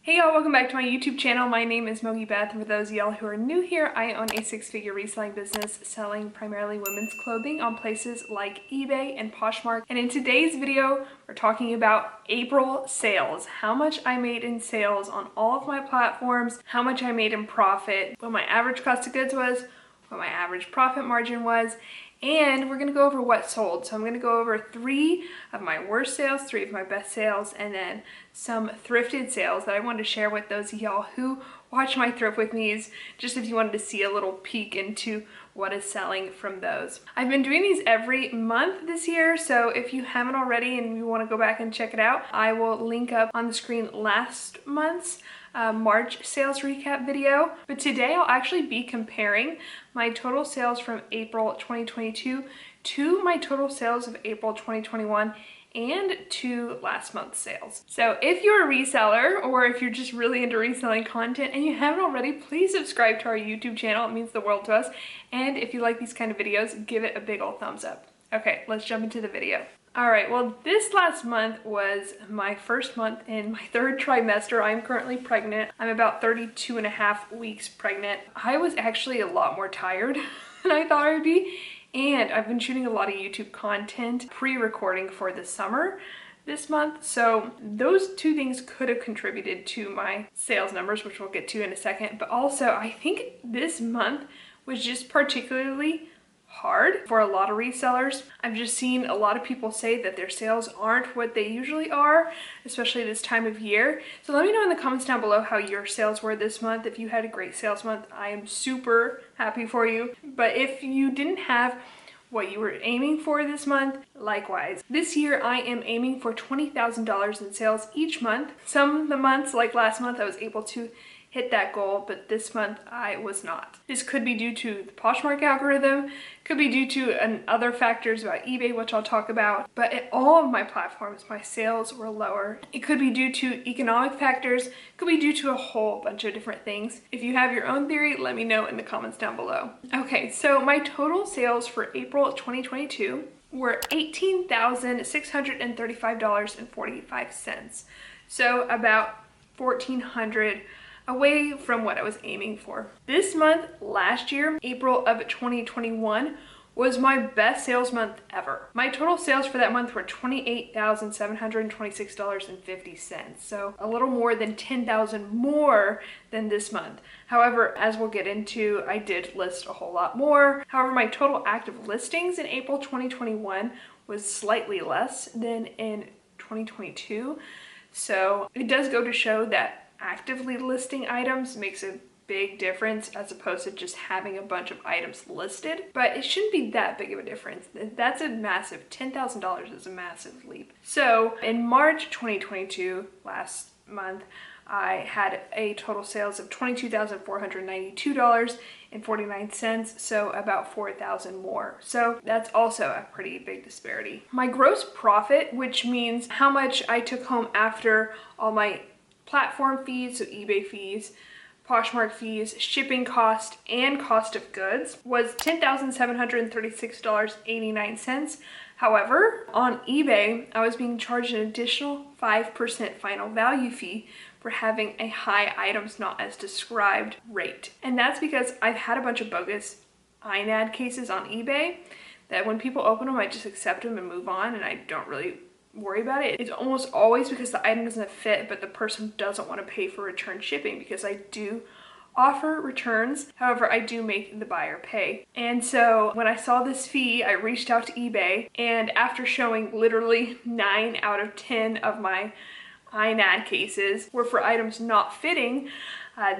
Hey y'all, welcome back to my YouTube channel. My name is MOGIBETH, and for those of y'all who are new here, I own a six-figure reselling business selling primarily women's clothing on places like eBay and Poshmark. And in today's video, we're talking about April sales, how much I made in sales on all of my platforms, how much I made in profit, what my average cost of goods was, what my average profit margin was, and we're gonna go over what sold. So I'm gonna go over 3 of my worst sales, 3 of my best sales, and then some thrifted sales that I wanted to share with those of y'all who watch my thrift with me's, just if you wanted to see a little peek into what is selling from those. I've been doing these every month this year, so if you haven't already and you wanna go back and check it out, I will link up on the screen last month's March sales recap video. But today I'll actually be comparing my total sales from April 2022 to my total sales of April 2021 and to last month's sales. So if you're a reseller or if you're just really into reselling content and you haven't already, please subscribe to our YouTube channel. It means the world to us. And if you like these kind of videos, give it a big old thumbs up. Okay, let's jump into the video. All right, well, this last month was my first month in my 3rd trimester. I'm currently pregnant. I'm about 32 and a half weeks pregnant. I was actually a lot more tired than I thought I would be. And I've been shooting a lot of YouTube content, pre-recording for the summer this month. So those 2 things could have contributed to my sales numbers, which we'll get to in a second. But also, I think this month was just particularly hard for a lot of resellers. I've just seen a lot of people say that their sales aren't what they usually are, especially this time of year. So let me know in the comments down below how your sales were this month. If you had a great sales month, I am super happy for you. But if you didn't have what you were aiming for this month, likewise. This year I am aiming for $20,000 in sales each month. Some of the months, like last month, I was able to hit that goal, but this month I was not. This could be due to the Poshmark algorithm, could be due to other factors about eBay, which I'll talk about, but at all of my platforms, my sales were lower. It could be due to economic factors, could be due to a whole bunch of different things. If you have your own theory, let me know in the comments down below. Okay, so my total sales for April 2022 were $18,635.45. So about $1,400 away from what I was aiming for. This month, last year, April of 2021, was my best sales month ever. My total sales for that month were $28,726.50. So a little more than $10,000 more than this month. However, as we'll get into, I did list a whole lot more. However, my total active listings in April 2021 was slightly less than in 2022. So it does go to show that actively listing items makes a big difference as opposed to just having a bunch of items listed, but it shouldn't be that big of a difference. That's a massive, $10,000 is a massive leap. So in March 2022, last month, I had a total sales of $22,492.49, so about $4,000 more. So that's also a pretty big disparity. My gross profit, which means how much I took home after all my platform fees, so eBay fees, Poshmark fees, shipping cost, and cost of goods, was $10,736.89. However, on eBay, I was being charged an additional 5% final value fee for having a high items not as described rate. And that's because I've had a bunch of bogus INAD cases on eBay that when people open them, I just accept them and move on, and I don't really worry about it. It's almost always because the item doesn't fit, but the person doesn't want to pay for return shipping, because I do offer returns. However, I do make the buyer pay. And so when I saw this fee, I reached out to eBay, and after showing literally 9 out of 10 of my INAD cases were for items not fitting,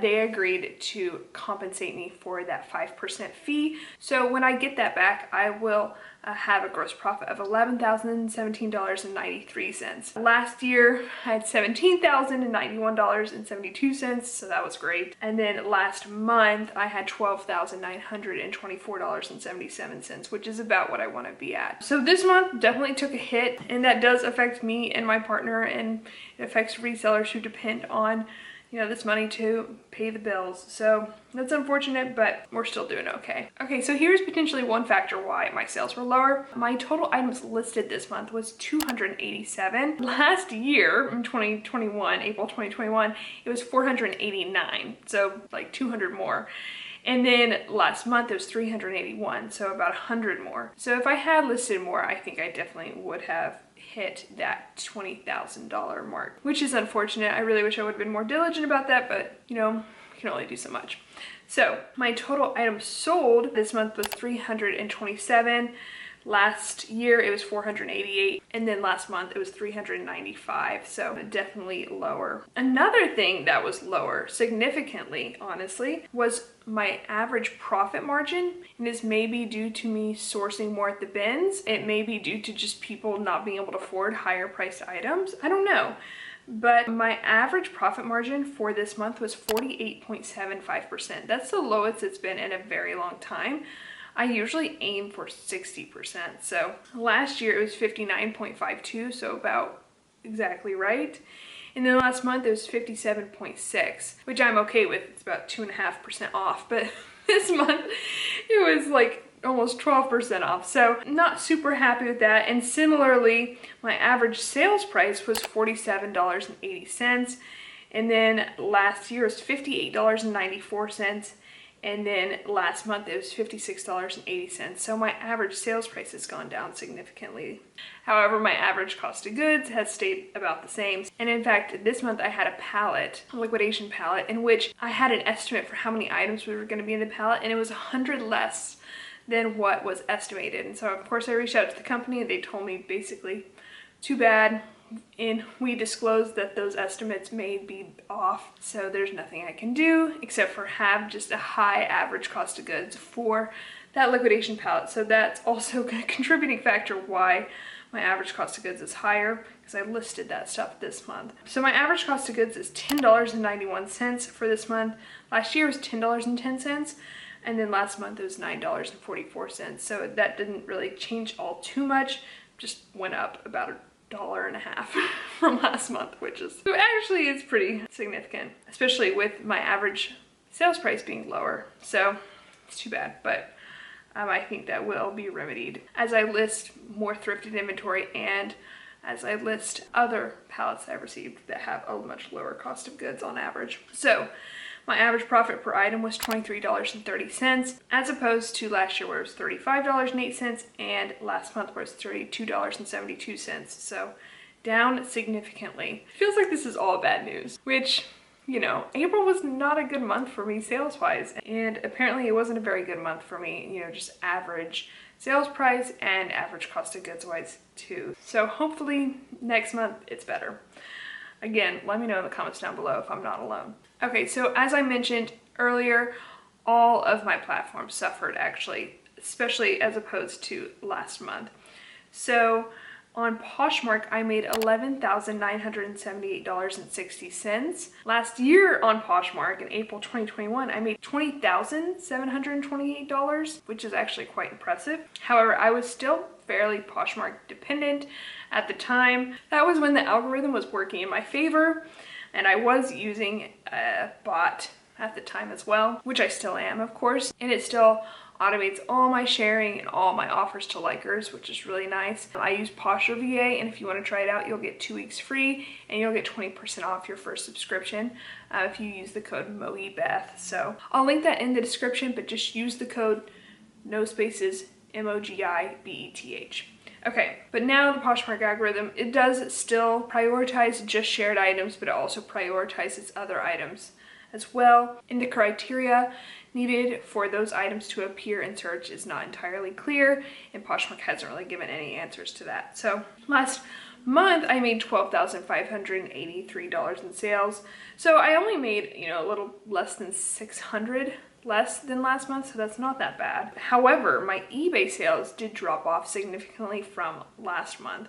they agreed to compensate me for that 5% fee. So when I get that back, I will have a gross profit of $11,017.93. Last year, I had $17,091.72, so that was great. And then last month, I had $12,924.77, which is about what I want to be at. So this month definitely took a hit, and that does affect me and my partner, and it affects resellers who depend on you know, this money to pay the bills. So that's unfortunate, but we're still doing okay. Okay, so here's potentially one factor why my sales were lower. My total items listed this month was 287. Last year, in 2021, April 2021, it was 489. So like 200 more. And then last month it was 381, so about 100 more. So if I had listed more, I think I definitely would have hit that $20,000 mark, which is unfortunate. I really wish I would have been more diligent about that, but you know, you can only do so much. So my total items sold this month was 327. Last year it was 488, and then last month it was 395, so definitely lower. Another thing that was lower significantly, honestly, was my average profit margin. And this may be due to me sourcing more at the bins. It may be due to just people not being able to afford higher priced items. I don't know. But my average profit margin for this month was 48.75%. That's the lowest it's been in a very long time. I usually aim for 60%. So last year it was 59.52, so about exactly right. And then last month it was 57.6, which I'm okay with. It's about 2.5% off, but this month it was like almost 12% off. So not super happy with that. And similarly, my average sales price was $47.80. And then last year was $58.94. And then last month it was $56.80. So my average sales price has gone down significantly. However, my average cost of goods has stayed about the same. And in fact, this month I had a pallet, a liquidation pallet, in which I had an estimate for how many items were going to be in the pallet, and it was 100 less than what was estimated. And so of course I reached out to the company and they told me basically, too bad. And we disclosed that those estimates may be off, so there's nothing I can do except for have just a high average cost of goods for that liquidation pallet. So that's also a contributing factor why my average cost of goods is higher, because I listed that stuff this month. So my average cost of goods is $10.91 for this month. Last year was $10.10, and then last month it was $9.44. So that didn't really change all too much, just went up about $1.50 from last month, which is actually is pretty significant, especially with my average sales price being lower. So it's too bad, but I think that will be remedied as I list more thrifted inventory and as I list other pallets I've received that have a much lower cost of goods on average. So my average profit per item was $23.30, as opposed to last year where it was $35.08, and last month where it was $32.72. So down significantly. It feels like this is all bad news, which, you know, April was not a good month for me sales-wise, and apparently it wasn't a very good month for me, you know, just average sales price and average cost of goods wise too. So hopefully next month it's better. Again, let me know in the comments down below if I'm not alone. Okay, so as I mentioned earlier, all of my platforms suffered actually, especially as opposed to last month. So on Poshmark, I made $11,978.60. Last year on Poshmark in April 2021, I made $20,728, which is actually quite impressive. However, I was still fairly Poshmark dependent at the time. That was when the algorithm was working in my favor, and I was using a bot at the time as well, which I still am, of course, and it still automates all my sharing and all my offers to likers, which is really nice. I use Posher VA, and if you want to try it out, you'll get 2 weeks free and you'll get 20% off your first subscription if you use the code MOGIBETH. So I'll link that in the description, but just use the code, no spaces, MOGIBETH. Okay, but now the Poshmark algorithm, it does still prioritize just shared items, but it also prioritizes other items as well. And the criteria needed for those items to appear in search is not entirely clear, and Poshmark hasn't really given any answers to that. So last month I made $12,583 in sales. So I only made, you know, a little less than 600 less than last month, so that's not that bad. However, my eBay sales did drop off significantly from last month,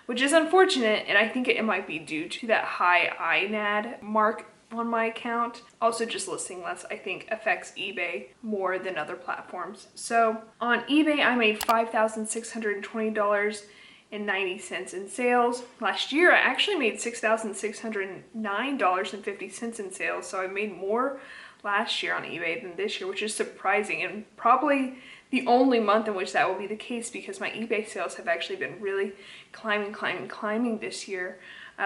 which is unfortunate, and I think it might be due to that high INAD mark on my account. Also, just listing less, I think, affects eBay more than other platforms. So on eBay, I made $5,620, in sales. Last year I actually made $6,609.50 in sales, so I made more last year on eBay than this year, which is surprising, and probably the only month in which that will be the case, because my eBay sales have actually been really climbing this year.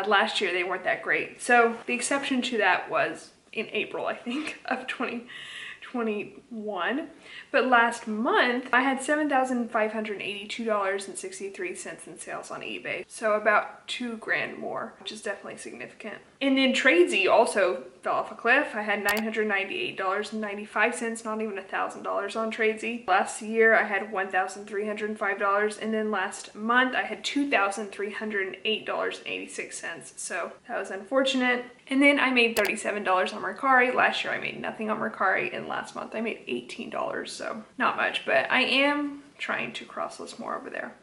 Last year they weren't that great. So the exception to that was in April, I think, of 2021. But last month I had $7,582.63 in sales on eBay, so about $2,000 more, which is definitely significant. And then Tradesy also fell off a cliff. I had $998.95, not even $1,000 on Tradesy. Last year I had $1,305, and then last month I had $2,308.86, so that was unfortunate. And then I made $37 on Mercari. Last year I made nothing on Mercari, and last month I made $18, so not much, but I am trying to cross-list more over there.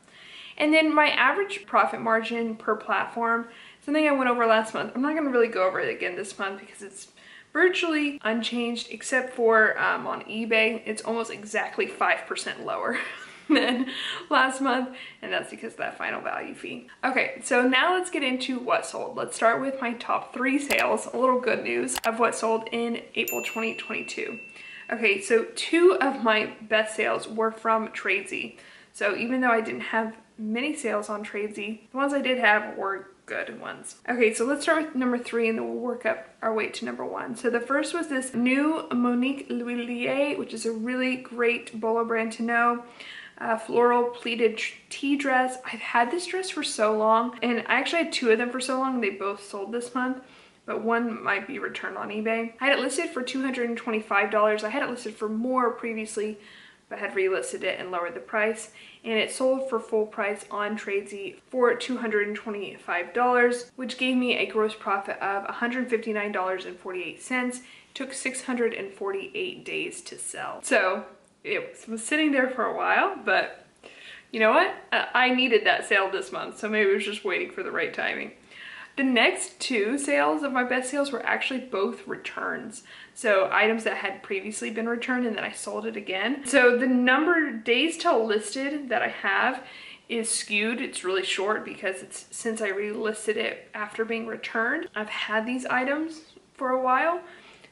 And then my average profit margin per platform, something I went over last month. I'm not going to really go over it again this month because it's virtually unchanged, except for on eBay. It's almost exactly 5% lower than last month, and that's because of that final value fee. Okay, so now let's get into what sold. Let's start with my top 3 sales, a little good news of what sold in April 2022. Okay, so 2 of my best sales were from Tradesy. So even though I didn't have many sales on Tradesy, the ones I did have were good ones. Okay, so let's start with number 3 and then we'll work up our way to number 1. So the first was this new Monique Louillier, which is a really great Bolo brand to know. Floral pleated tea dress. I've had this dress for so long, and I actually had 2 of them for so long. They both sold this month, but one might be returned on eBay. I had it listed for $225. I had it listed for more previously, but had relisted it and lowered the price, and it sold for full price on Tradesy for $225, which gave me a gross profit of $159.48. It took 648 days to sell. So it was sitting there for a while, but you know what? I needed that sale this month, so maybe it was just waiting for the right timing. The next 2 sales of my best sales were actually both returns. So items that had previously been returned and then I sold it again. So the number days till listed that I have is skewed. It's really short because it's since I relisted it after being returned. I've had these items for a while,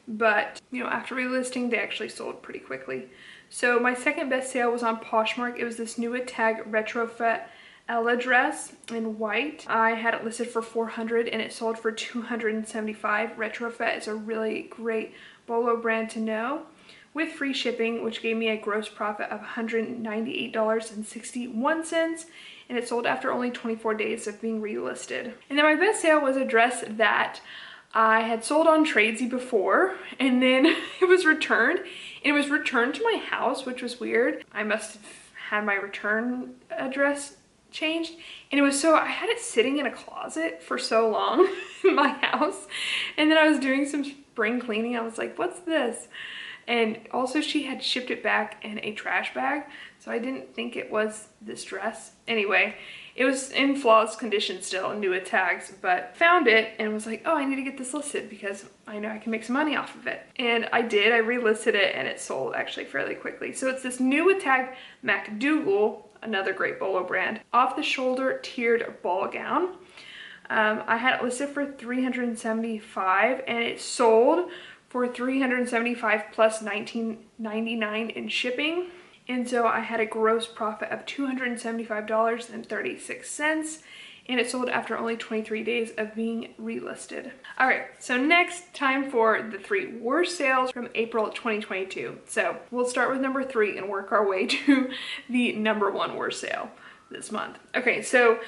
but you know, after relisting they actually sold pretty quickly. So my second best sale was on Poshmark. It was this new tag retrofit Ella dress in white. I had it listed for $400 and it sold for $275. Retrofit is a really great Bolo brand to know, with free shipping, which gave me a gross profit of $198.61, and it sold after only 24 days of being relisted. And then my best sale was a dress that I had sold on Tradesy before, and then it was returned, and it was returned to my house, which was weird. I must have had my return address changed, and it was so I had it sitting in a closet for so long in my house, and then I was doing some spring cleaning. I was like, what's this? And also she had shipped it back in a trash bag, so I didn't think it was this dress. Anyway, it was in flawless condition still, new with tags, but found it and was like, oh, I need to get this listed because I know I can make some money off of it. And I did. I relisted it and it sold actually fairly quickly. So it's this new with tag MacDougal, another great Bolo brand, off the shoulder tiered ball gown. I had it listed for $375 and it sold for $375 plus $19.99 in shipping. And so I had a gross profit of $275.36, and it sold after only 23 days of being relisted. All right, so next, time for the 3 worst sales from April 2022. So we'll start with number 3 and work our way to the number 1 worst sale this month. Okay, so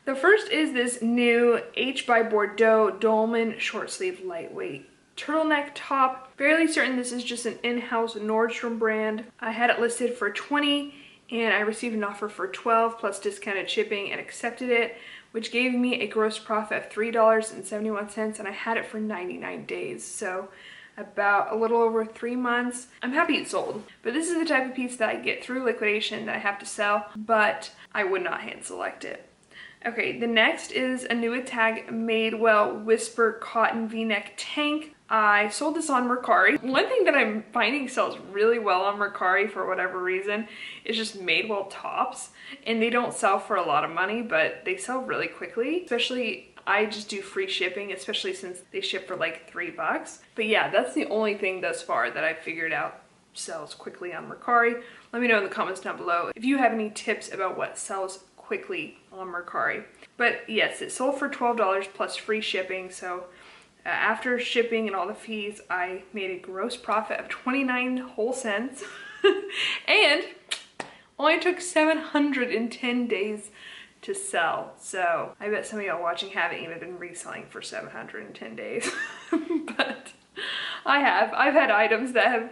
the first is this new H by Bordeaux Dolman short sleeve lightweight turtleneck top. Fairly certain this is just an in-house Nordstrom brand. I had it listed for $20 and I received an offer for $12 plus discounted shipping and accepted it, which gave me a gross profit of $3.71, and I had it for 99 days. So about a little over 3 months. I'm happy it sold, but this is the type of piece that I get through liquidation that I have to sell, but I would not hand select it. Okay, the next is a new tag Madewell Whisper Cotton V-neck tank. I sold this on Mercari. One thing that I'm finding sells really well on Mercari for whatever reason is just Madewell tops. And they don't sell for a lot of money, but they sell really quickly. Especially, I just do free shipping, especially since they ship for like $3. But yeah, that's the only thing thus far that I've figured out sells quickly on Mercari. Let me know in the comments down below if you have any tips about what sells quickly on Mercari. But yes, it sold for $12 plus free shipping. So after shipping and all the fees, I made a gross profit of 29 whole cents and only took 710 days to sell. So I bet some of y'all watching haven't even been reselling for 710 days, but I have. I've had items that have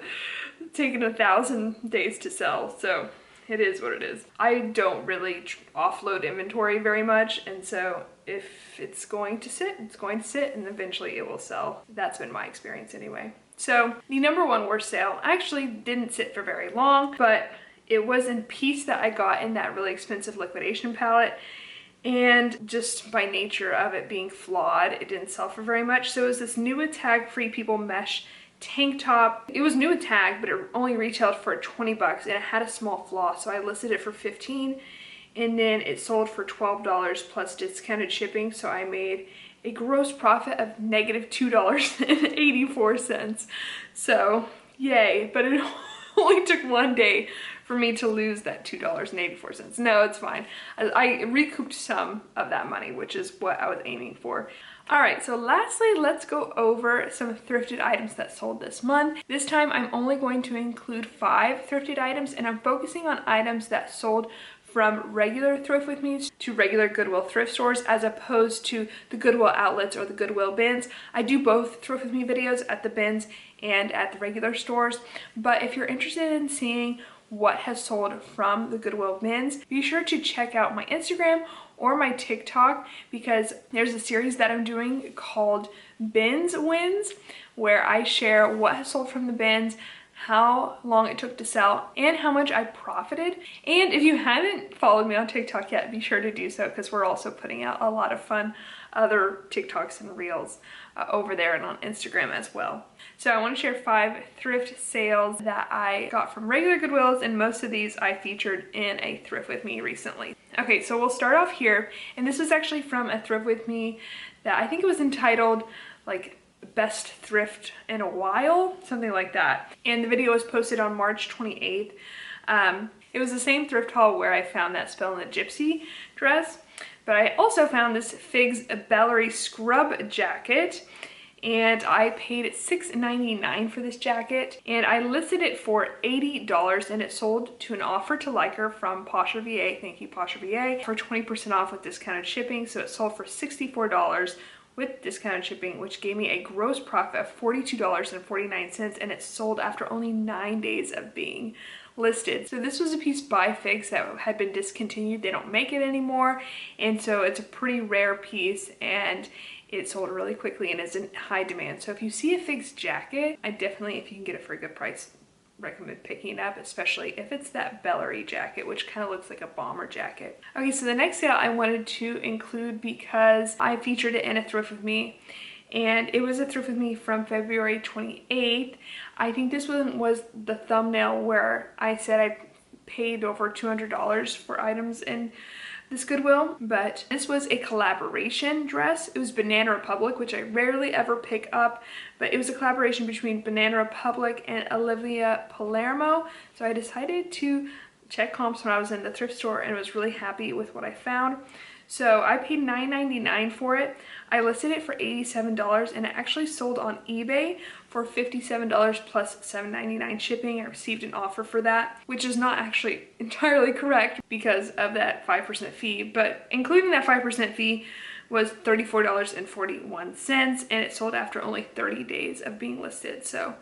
taken 1,000 days to sell. So it is what it is. I don't really offload inventory very much, and so if it's going to sit, it's going to sit, and eventually it will sell. That's been my experience anyway. So the number one worst sale actually didn't sit for very long, but it was a piece that I got in that really expensive liquidation palette, and just by nature of it being flawed, it didn't sell for very much. So it was this new tag Free People mesh tank top. It was new at tag, but it only retailed for 20 bucks and it had a small flaw, so I listed it for 15, and then it sold for $12 plus discounted shipping. So I made a gross profit of negative $2.84. So yay, but it only took one day for me to lose that $2.84. No, it's fine. I recouped some of that money, which is what I was aiming for. All right, so lastly, let's go over some thrifted items that sold this month. This time, I'm only going to include 5 thrifted items, and I'm focusing on items that sold from regular Thrift With Me to regular Goodwill thrift stores, as opposed to the Goodwill outlets or the Goodwill bins. I do both Thrift With Me videos at the bins and at the regular stores, but if you're interested in seeing what has sold from the Goodwill bins, be sure to check out my Instagram or my TikTok, because there's a series that I'm doing called Bins Wins, where I share what has sold from the bins, how long it took to sell, and how much I profited. And if you haven't followed me on TikTok yet, be sure to do so, because we're also putting out a lot of fun other TikToks and Reels over there and on Instagram as well. So I want to share 5 thrift sales that I got from regular Goodwills, and most of these I featured in a Thrift With Me recently. Okay, so we'll start off here, and this was actually from a Thrift With Me that I think it was entitled like Best Thrift in a While, something like that. And the video was posted on March 28th. It was the same thrift haul where I found that Spell in the Gypsy dress, but I also found this Figs Bellery scrub jacket, and I paid $6.99 for this jacket, and I listed it for $80, and it sold to an offer to liker from Posher VA, thank you Posher VA, for 20% off with discounted shipping. So it sold for $64 with discounted shipping, which gave me a gross profit of $42.49, and it sold after only 9 days of being listed. So this was a piece by Figs that had been discontinued. They don't make it anymore, and so it's a pretty rare piece, and it sold really quickly and is in high demand. So if you see a Figs jacket, I definitely, if you can get it for a good price, recommend picking it up, especially if it's that Bellery jacket, which kind of looks like a bomber jacket. Okay, so the next sale I wanted to include because I featured it in a Thrift With Me, and it was a Thrift With Me from February 28th. I think this one was the thumbnail where I said I paid over $200 for items in this Goodwill, but this was a collaboration dress. It was Banana Republic, which I rarely ever pick up, but it was a collaboration between Banana Republic and Olivia Palermo. So I decided to check comps when I was in the thrift store and was really happy with what I found. So I paid $9.99 for it. I listed it for $87, and it actually sold on eBay for $57 plus $7.99 shipping. I received an offer for that, which is not actually entirely correct because of that 5% fee, but including that 5% fee was $34.41, and it sold after only 30 days of being listed. So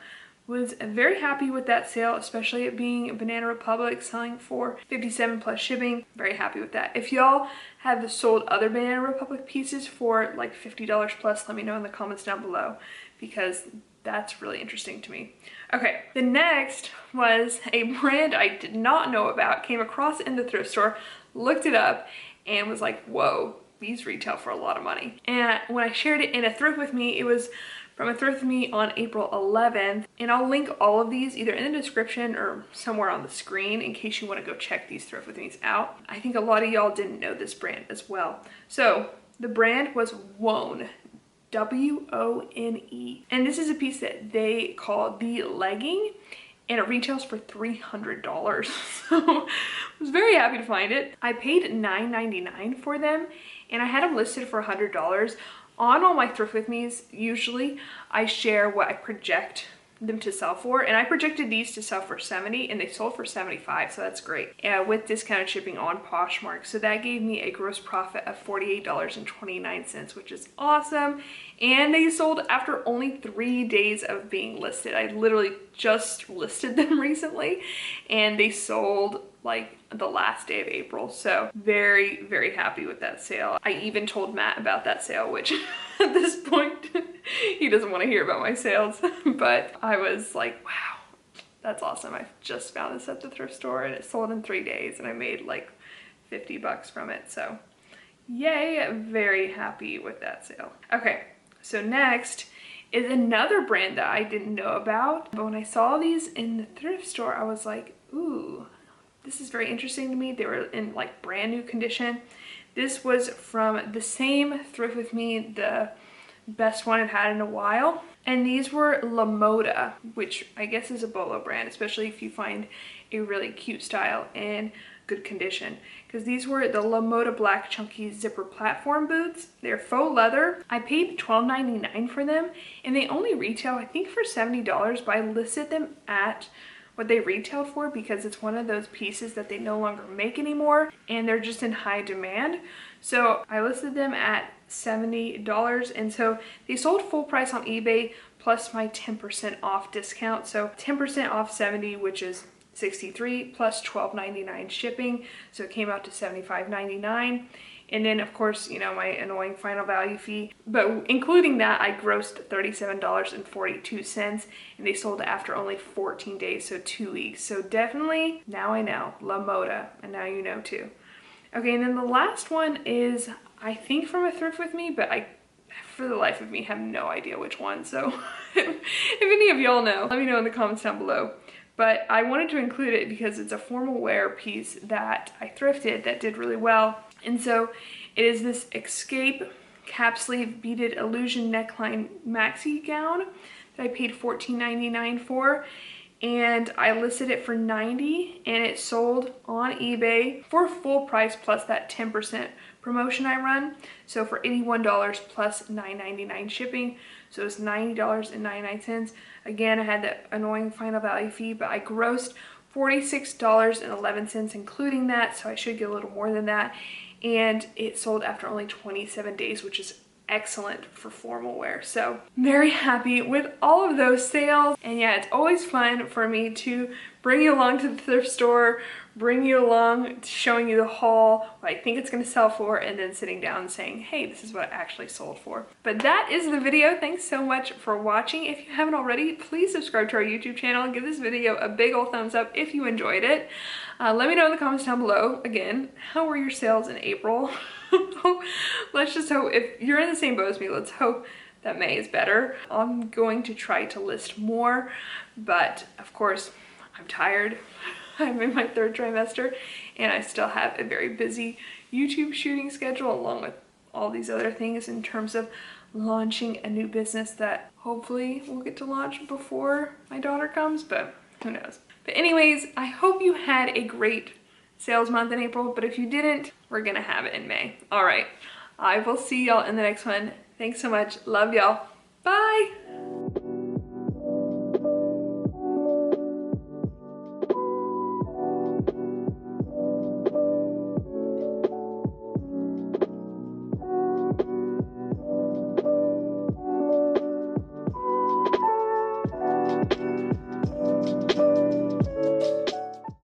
was very happy with that sale, especially it being Banana Republic selling for $57 plus shipping. Very happy with that. If y'all have sold other Banana Republic pieces for like $50 plus, let me know in the comments down below, because that's really interesting to me. Okay, the next was a brand I did not know about, came across in the thrift store, looked it up, and was like, whoa, these retail for a lot of money. And when I shared it in a thrift with me, it was from a thrift with me on April 11th. And I'll link all of these either in the description or somewhere on the screen in case you want to go check these thrift with me's out. I think a lot of y'all didn't know this brand as well. So the brand was Wone, W-O-N-E. And this is a piece that they call the legging, and it retails for $300. So I was very happy to find it. I paid $9.99 for them, and I had them listed for $100. On all my thrift with me's, usually I share what I project them to sell for, and I projected these to sell for $70 and they sold for $75, so that's great. With discounted shipping on Poshmark, so that gave me a gross profit of $48.29, which is awesome. And they sold after only 3 days of being listed. I literally just listed them recently, and they sold like the last day of April. So very, very happy with that sale. I even told Matt about that sale, which at this point he doesn't want to hear about my sales, but I was like, wow, that's awesome. I just found this at the thrift store and it sold in 3 days and I made like 50 bucks from it. So yay, very happy with that sale. Okay, so next is another brand that I didn't know about, but when I saw these in the thrift store, I was like, ooh, this is very interesting to me. They were in like brand new condition. This was from the same thrift with me, the best one I've had in a while. And these were La Moda, which I guess is a bolo brand, especially if you find a really cute style in good condition. Because these were the La Moda black chunky zipper platform boots. They're faux leather. I paid $12.99 for them, and they only retail, I think, for $70, but I listed them at what they retailed for because it's one of those pieces that they no longer make anymore and they're just in high demand. So I listed them at $70, and so they sold full price on eBay plus my 10% off discount. So 10% off 70, which is 63 plus $12.99 shipping, so it came out to $75.99. And then of course, you know, my annoying final value fee, but including that, I grossed $37.42, and they sold after only 14 days, so 2 weeks. So definitely, now I know, La Moda, and now you know too. Okay, and then the last one is, I think, from a thrift with me, but I, for the life of me, have no idea which one. So if any of y'all know, let me know in the comments down below. But I wanted to include it because it's a formal wear piece that I thrifted that did really well. And so it is this Escape cap sleeve beaded illusion neckline maxi gown that I paid $14.99 for. And I listed it for $90, and it sold on eBay for full price plus that 10% promotion I run. So for $81 plus $9.99 shipping. So it's $90.99. Again, I had that annoying final value fee, but I grossed $46.11 including that, so I should get a little more than that. And it sold after only 27 days, which is excellent for formal wear. So very happy with all of those sales. And yeah, it's always fun for me to bring you along to the thrift store, bring you along, showing you the haul, what I think it's going to sell for, and then sitting down and saying, hey, this is what it actually sold for. But that is the video. Thanks so much for watching. If you haven't already, please subscribe to our YouTube channel and give this video a big old thumbs up if you enjoyed it. Let me know in the comments down below, again, how were your sales in April? Let's just hope, if you're in the same boat as me, let's hope that May is better. I'm going to try to list more, but of course, I'm tired. I'm in my 3rd trimester, and I still have a very busy YouTube shooting schedule along with all these other things in terms of launching a new business that hopefully we'll get to launch before my daughter comes, but who knows. But anyways, I hope you had a great sales month in April, but if you didn't, we're gonna have it in May. All right, I will see y'all in the next one. Thanks so much. Love y'all.